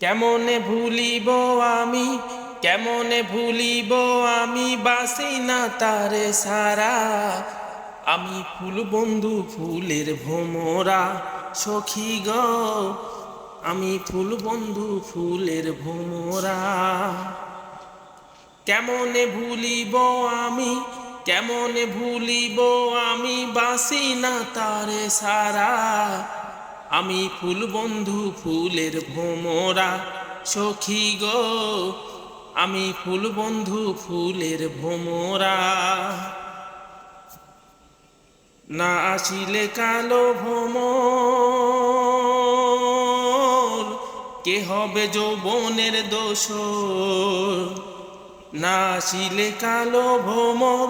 কেমনে ভুলিব আমি, কেমনে ভুলিব আমি, বাসি না তারে সারা। আমি ফুল বন্ধু ফুলের ভোমরা সখী গো, আমি ফুল বন্ধু ফুলের ভোমরা। কেমনে ভুলিব আমি, কেমনে ভুলিব আমি, বাসি না তারে সারা। আমি ফুল বন্ধু ফুলের ভোমরা সখী গো, আমি ফুল বন্ধু ফুলের ভোমরা। না আসিলে কালো ভ্রমর, কে হবে যৌবনের দোসর। না আসিলে কালো ভ্রমর,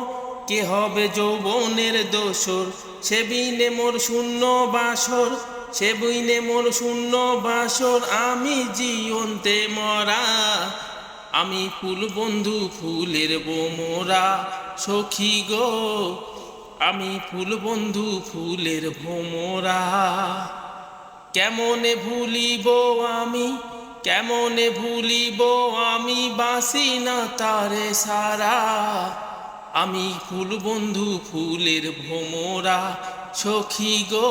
কে হবে যৌবনের দোসর। সে বিনে মোর শূন্য বাসর, সে বিনে মোর শূন্য বাসর। আমি জীবন্তে মরা, আমি ফুল বন্ধু ফুলের ভোমরা সখী গো, আমি ফুল বন্ধু ফুলের ভোমরা। কেমনে ভুলিব আমি, কেমনে ভুলিব আমি, বাসি না তারে সারা। আমি ফুল বন্ধু ফুলের ভোমরা সখী গো,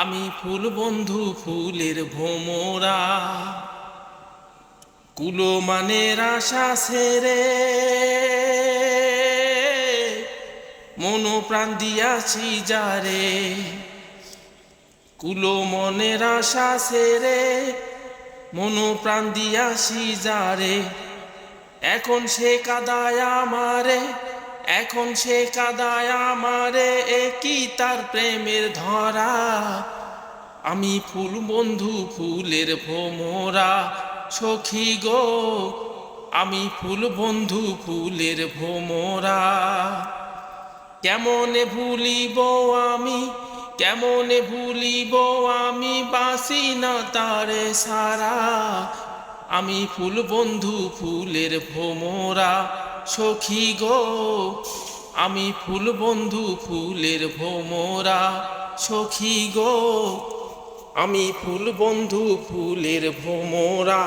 আমি ফুল বন্ধু ফুলের ভোমরা। কুলো মানের আশা ছেড়ে মন প্রাণ দিয়াছি যারে। কুলো মনের আশা ছেড়ে মন প্রাণ দিয়াছি যারে। এখন সে কাদায় আমারে, এখন সে কাদায় আমারে, একই তার প্রেমের ধরা। আমি ফুল বন্ধু ফুলের ভোমরা সখী গো, আমি ফুল বন্ধু ফুলের ভোমরা। কেমনে ভুলিব আমি, কেমনে ভুলিব আমি, বাসি না তারে সারা। আমি ফুল বন্ধু ফুলের ভোমরা সখী গো, আমি ফুল বন্ধু ফুলের ভোমরা সখী গো, আমি ফুল বন্ধু ফুলের ভোমরা।